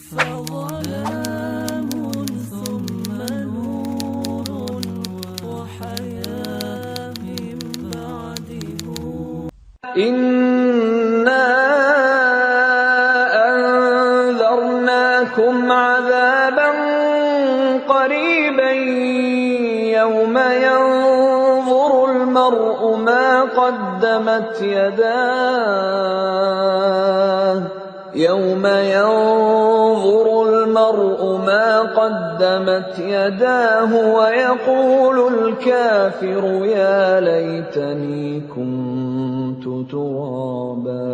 فظلام ثم نور وحياة من بعده إنا أنذرناكم عذابا قريبا يوم ينظر المرء ما قدمت يداه ويقول الكافر يا ليتني كنت ترابا.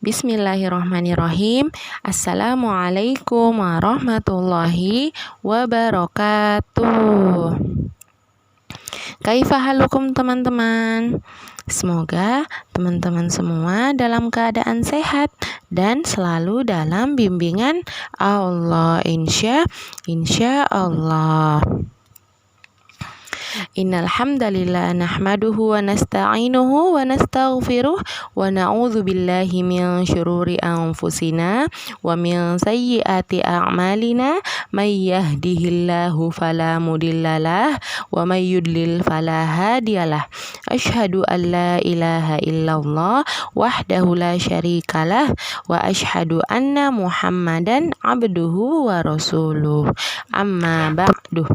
Bismillahirrahmanirrahim. Assalamualaikum warahmatullahi wabarakatuh. Kaifa halukum teman-teman? Semoga teman-teman semua dalam keadaan sehat dan selalu dalam bimbingan Allah, insya Allah. Innal hamdalillah nahmaduhu wa nasta'inuhu wa nastaghfiruh wa na'udzu billahi min syururi anfusina wa min sayyiati a'malina may yahdihillahu fala mudhillalah wa may yudlil fala hadiyalah. Asyhadu an la ilaha illallah wahdahu la syarikalah wa asyhadu anna Muhammadan abduhu wa rasuluh. Amma ba'du.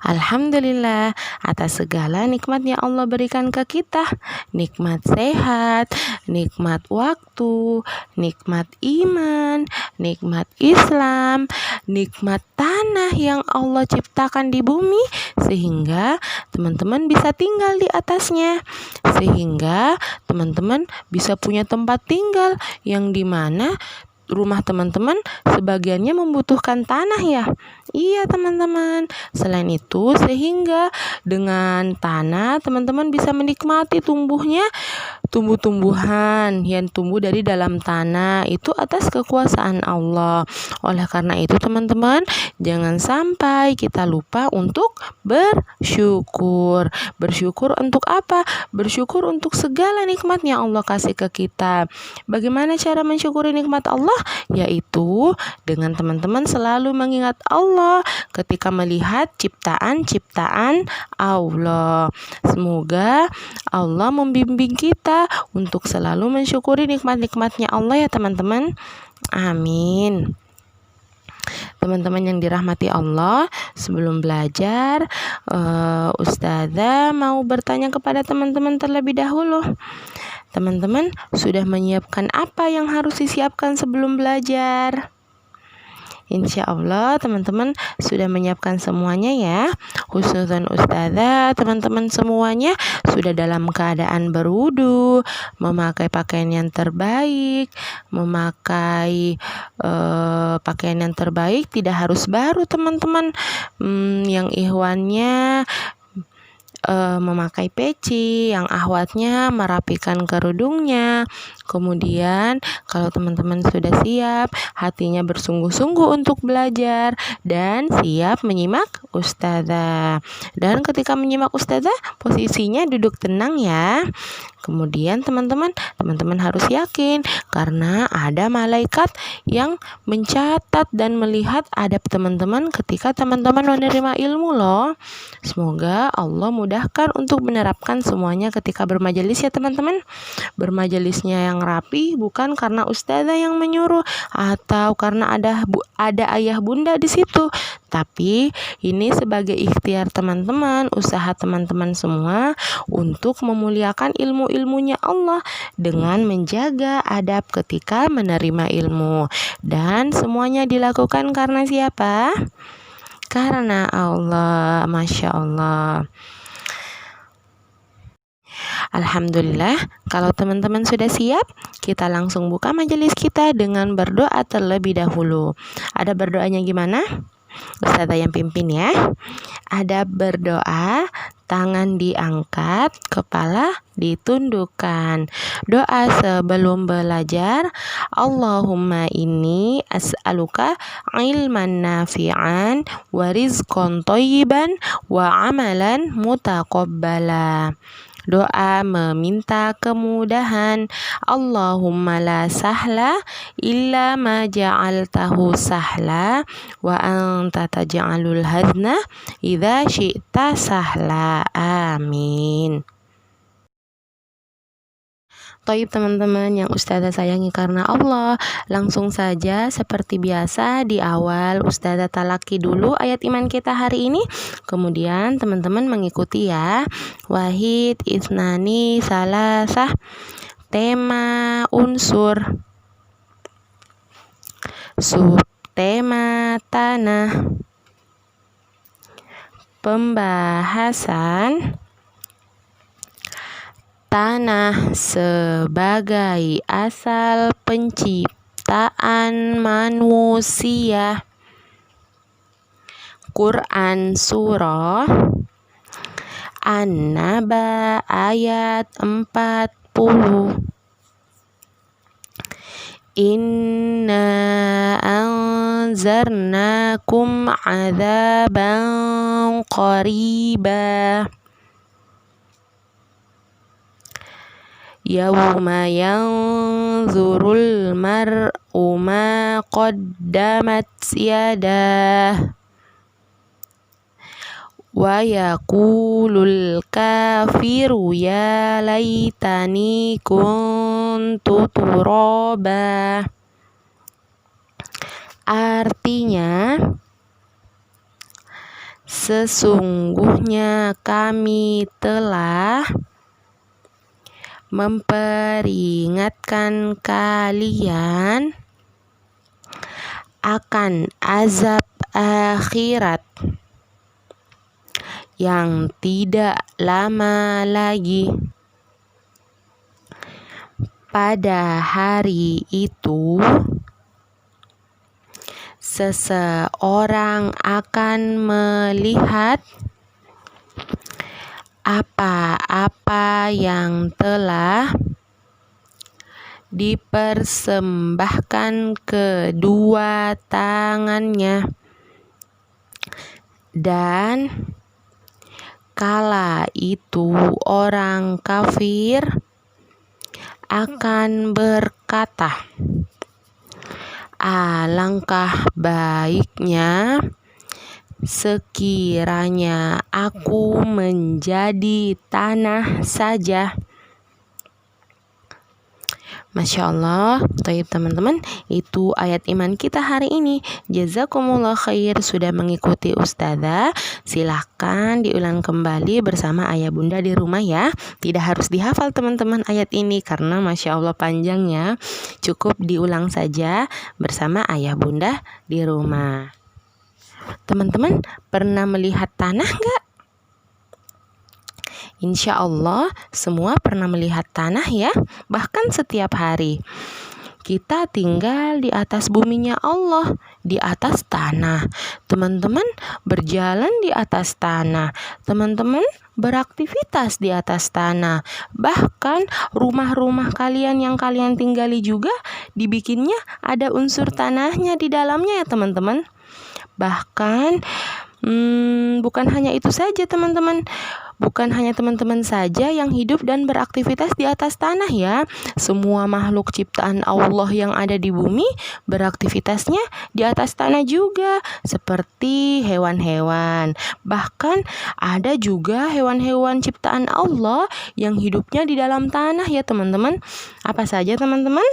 Alhamdulillah atas segala nikmat yang Allah berikan ke kita. Nikmat sehat, nikmat waktu, nikmat iman, nikmat Islam, nikmat tanah yang Allah ciptakan di bumi sehingga teman-teman bisa tinggal di atasnya, sehingga teman-teman bisa punya tempat tinggal yang dimana rumah teman-teman sebagiannya membutuhkan tanah ya. Iya teman-teman. Selain itu sehingga dengan tanah teman-teman bisa menikmati tumbuhnya tumbuh-tumbuhan yang tumbuh dari dalam tanah itu atas kekuasaan Allah. Oleh karena itu teman-teman, jangan sampai kita lupa untuk bersyukur. Bersyukur untuk apa? Bersyukur untuk segala nikmat yang Allah kasih ke kita. Bagaimana cara mensyukuri nikmat Allah? Yaitu dengan teman-teman selalu mengingat Allah ketika melihat ciptaan-ciptaan Allah. Semoga Allah membimbing kita untuk selalu mensyukuri nikmat-nikmatnya Allah ya teman-teman. Amin. Teman-teman yang dirahmati Allah, sebelum belajar Ustazah mau bertanya kepada teman-teman terlebih dahulu. Teman-teman sudah menyiapkan apa yang harus disiapkan sebelum belajar? Insya Allah teman-teman sudah menyiapkan semuanya ya. Khususan Ustazah, teman-teman semuanya sudah dalam keadaan berwudu, memakai pakaian yang terbaik, memakai pakaian yang terbaik, tidak harus baru teman-teman. Yang ikhwannya memakai peci, yang akhwatnya merapikan kerudungnya. Kemudian kalau teman-teman sudah siap, hatinya bersungguh-sungguh untuk belajar dan siap menyimak Ustazah. Dan ketika menyimak Ustazah, posisinya duduk tenang ya. Kemudian teman-teman harus yakin karena ada malaikat yang mencatat dan melihat adab teman-teman ketika teman-teman menerima ilmu loh. Semoga Allah mudahkan untuk menerapkan semuanya ketika bermajelis ya teman-teman. Bermajelisnya yang rapi bukan karena Ustazah yang menyuruh atau karena ada ayah bunda di situ, tapi ini sebagai ikhtiar teman-teman, usaha teman-teman semua untuk memuliakan ilmunya Allah dengan menjaga adab ketika menerima ilmu. Dan semuanya dilakukan karena siapa? Karena Allah. Masya Allah. Alhamdulillah, kalau teman-teman sudah siap, kita langsung buka majelis kita dengan berdoa terlebih dahulu. Ada berdoanya gimana? Ustazah yang pimpin ya. Ada berdoa, tangan diangkat, kepala ditundukkan. Doa sebelum belajar, Allahumma inni as'aluka ilman nafi'an wa rizqan thayyiban wa amalan mutaqabbala. Doa meminta kemudahan. Allahumma la sahla illa ma ja'altahu sahla wa anta taj'alul hazna idza syi'ta sahla. Amin. Toib teman-teman yang Ustazah sayangi karena Allah, langsung saja seperti biasa di awal Ustazah talaki dulu ayat iman kita hari ini, kemudian teman-teman mengikuti ya. Wahid, isnani, salasah. Tema unsur. Subtema tanah. Pembahasan tanah sebagai asal penciptaan manusia. Quran Surah An-Naba ayat 40. Inna anzarnakum adzaban qariba. Yawma yanzurul mar'u ma qaddamat yadah wa yaqulul kafiru ya laitani kuntu turaba. Artinya, sesungguhnya kami telah memperingatkan kalian akan azab akhirat yang tidak lama lagi. Pada hari itu, seseorang akan melihat apa-apa yang telah dipersembahkan kedua tangannya, dan kala itu orang kafir akan berkata, alangkah baiknya sekiranya aku menjadi tanah saja. Masya Allah. Baik teman-teman, itu ayat iman kita hari ini. Jazakumullah khair sudah mengikuti Ustazah. Silahkan diulang kembali bersama ayah bunda di rumah ya. Tidak harus dihafal teman-teman ayat ini, karena Masya Allah panjangnya. Cukup diulang saja bersama ayah bunda di rumah. Teman-teman pernah melihat tanah nggak? Insya Allah semua pernah melihat tanah ya, bahkan setiap hari. Kita tinggal di atas buminya Allah, di atas tanah. Teman-teman berjalan di atas tanah. Teman-teman beraktivitas di atas tanah. Bahkan rumah-rumah kalian yang kalian tinggali juga dibikinnya ada unsur tanahnya di dalamnya ya teman-teman. Bahkan bukan hanya itu saja teman-teman. Bukan hanya teman-teman saja yang hidup dan beraktivitas di atas tanah ya. Semua makhluk ciptaan Allah yang ada di bumi beraktivitasnya di atas tanah juga, seperti hewan-hewan. Bahkan ada juga hewan-hewan ciptaan Allah yang hidupnya di dalam tanah ya teman-teman. Apa saja teman-teman?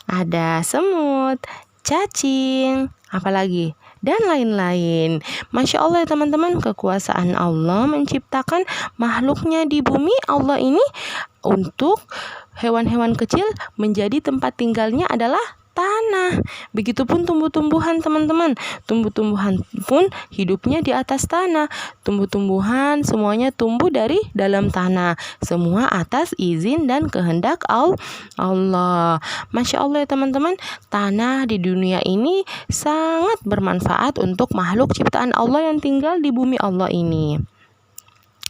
Ada semut, cacing, apalagi? Dan lain-lain. Masya Allah ya teman-teman, kekuasaan Allah menciptakan makhluknya di bumi Allah ini untuk hewan-hewan kecil menjadi tempat tinggalnya adalah tanah. Begitupun tumbuh-tumbuhan teman-teman. Tumbuh-tumbuhan pun hidupnya di atas tanah. Tumbuh-tumbuhan semuanya tumbuh dari dalam tanah. Semua atas izin dan kehendak Allah. Masya Allah ya teman-teman, tanah di dunia ini sangat bermanfaat untuk makhluk ciptaan Allah yang tinggal di bumi Allah ini.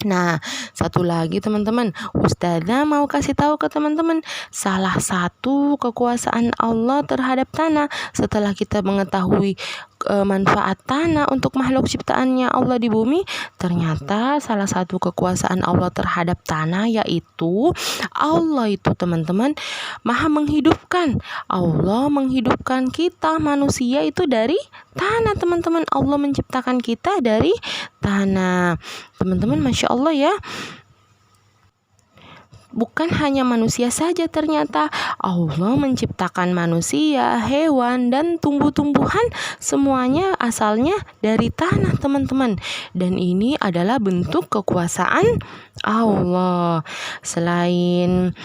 Nah, satu lagi teman-teman, Ustazah mau kasih tahu ke teman-teman salah satu kekuasaan Allah terhadap tanah. Setelah kita mengetahui manfaat tanah untuk makhluk ciptaannya Allah di bumi? Ternyata salah satu kekuasaan Allah terhadap tanah yaitu Allah itu teman-teman maha menghidupkan. Allah menghidupkan kita manusia itu dari tanah teman-teman. Allah menciptakan kita dari tanah. Teman-teman, Masya Allah ya. Bukan hanya manusia saja, ternyata Allah menciptakan manusia, hewan, dan tumbuh-tumbuhan semuanya asalnya dari tanah teman-teman. Dan ini adalah bentuk kekuasaan Allah. Selain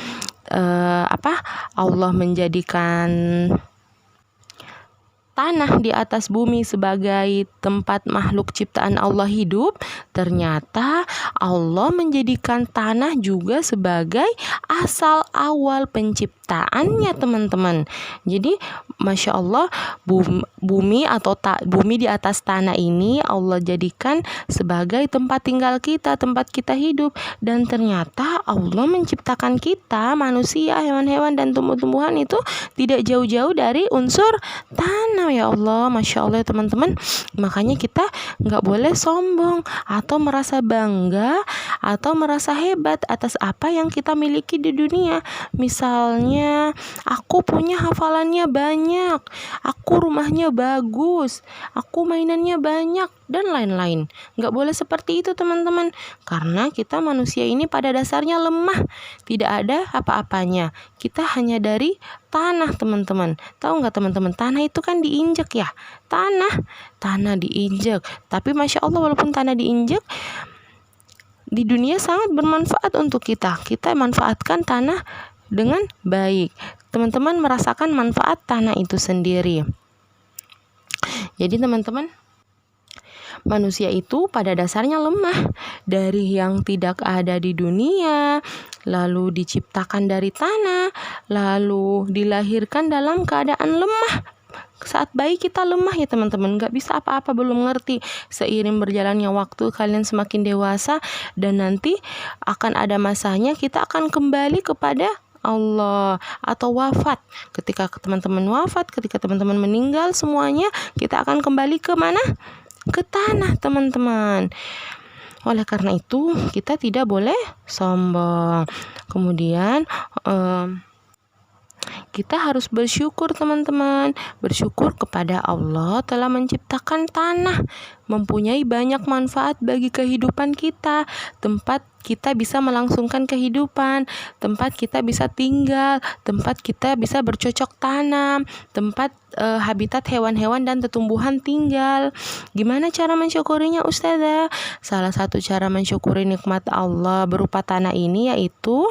Allah menjadikan tanah di atas bumi sebagai tempat makhluk ciptaan Allah hidup, ternyata Allah menjadikan tanah juga sebagai asal awal penciptaannya teman-teman. Jadi Masya Allah, bumi atau bumi di atas tanah ini Allah jadikan sebagai tempat tinggal kita, tempat kita hidup. Dan ternyata Allah menciptakan kita, manusia, hewan-hewan, dan tumbuh-tumbuhan itu tidak jauh-jauh dari unsur tanah. Ya Allah, Masya Allah teman-teman. Makanya kita gak boleh sombong atau merasa bangga atau merasa hebat atas apa yang kita miliki di dunia. Misalnya, aku punya hafalannya banyak, aku rumahnya bagus, aku mainannya banyak, dan lain-lain. Gak boleh seperti itu teman-teman. Karena kita manusia ini pada dasarnya lemah, tidak ada apa-apanya. Kita hanya dari tanah teman-teman. Tahu nggak teman-teman, tanah itu kan diinjek ya. Tanah diinjek. Tapi Masya Allah, walaupun tanah diinjek, di dunia sangat bermanfaat untuk kita. Kita manfaatkan tanah dengan baik. Teman-teman merasakan manfaat tanah itu sendiri. Jadi teman-teman, manusia itu pada dasarnya lemah, dari yang tidak ada di dunia, lalu diciptakan dari tanah, lalu dilahirkan dalam keadaan lemah. Saat bayi kita lemah ya teman-teman, gak bisa apa-apa, belum ngerti. Seiring berjalannya waktu, kalian semakin dewasa, dan nanti akan ada masanya kita akan kembali kepada Allah atau wafat. Ketika teman-teman wafat, ketika teman-teman meninggal, semuanya kita akan kembali ke mana? Ke tanah teman-teman. Oleh karena itu kita tidak boleh sombong. Kemudian kita harus bersyukur teman-teman. Bersyukur kepada Allah telah menciptakan tanah, mempunyai banyak manfaat bagi kehidupan kita. Tempat kita bisa melangsungkan kehidupan, tempat kita bisa tinggal, tempat kita bisa bercocok tanam, tempat habitat hewan-hewan dan tumbuhan tinggal. Gimana cara mensyukurinya Ustazah? Salah satu cara mensyukuri nikmat Allah berupa tanah ini yaitu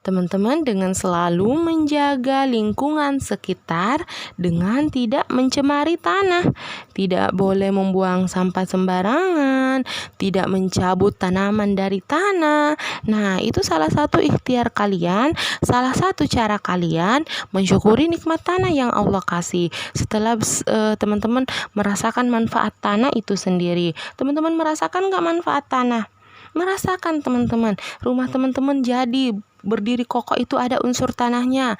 teman-teman dengan selalu menjaga lingkungan sekitar dengan tidak mencemari tanah. Tidak boleh membuang sampah sembarangan, tidak mencabut tanaman dari tanah. Nah, itu salah satu ikhtiar kalian, salah satu cara kalian mensyukuri nikmat tanah yang Allah kasih. Setelah teman-teman merasakan manfaat tanah itu sendiri. Teman-teman merasakan gak manfaat tanah? Merasakan teman-teman. Rumah teman-teman jadi berdiri kokoh itu ada unsur tanahnya.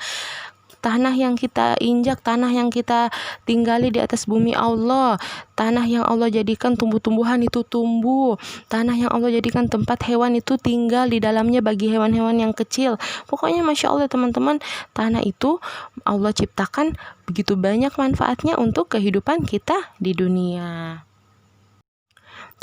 Tanah yang kita injak, tanah yang kita tinggali di atas bumi Allah, tanah yang Allah jadikan tumbuh-tumbuhan itu tumbuh, tanah yang Allah jadikan tempat hewan itu tinggal di dalamnya bagi hewan-hewan yang kecil. Pokoknya Masya Allah teman-teman, tanah itu Allah ciptakan begitu banyak manfaatnya untuk kehidupan kita di dunia.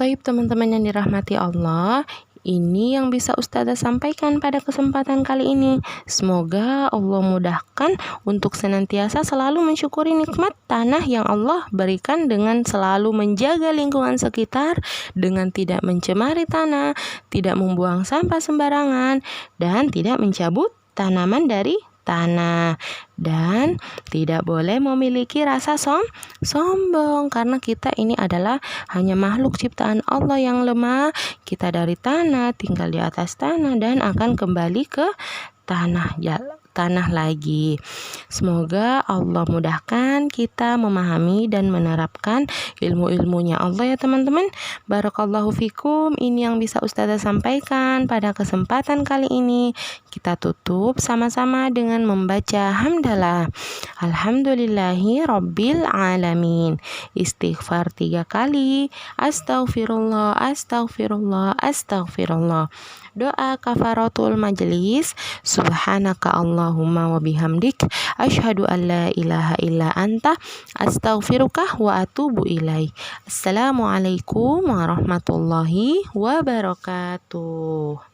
Taib teman-teman yang dirahmati Allah, ini yang bisa Ustazah sampaikan pada kesempatan kali ini. Semoga Allah mudahkan untuk senantiasa selalu mensyukuri nikmat tanah yang Allah berikan dengan selalu menjaga lingkungan sekitar, dengan tidak mencemari tanah, tidak membuang sampah sembarangan, dan tidak mencabut tanaman dari tanah, dan tidak boleh memiliki rasa sombong karena kita ini adalah hanya makhluk ciptaan Allah yang lemah. Kita dari tanah, tinggal di atas tanah, dan akan kembali ke tanah tanah lagi. Semoga Allah mudahkan kita memahami dan menerapkan ilmu-ilmunya Allah ya teman-teman. Barakallahu fikum. Ini yang bisa Ustazah sampaikan pada kesempatan kali ini. Kita tutup sama-sama dengan membaca hamdalah. Alhamdulillahi rabbil alamin. Istighfar 3 kali. Astaghfirullah, astaghfirullah, astaghfirullah. Doa kafaratul majelis. Subhanaka Allahumma wa bihamdik, asyhadu an la ilaha illa anta, astaghfiruka wa atubu ilaik. Assalamualaikum warahmatullahi wabarakatuh.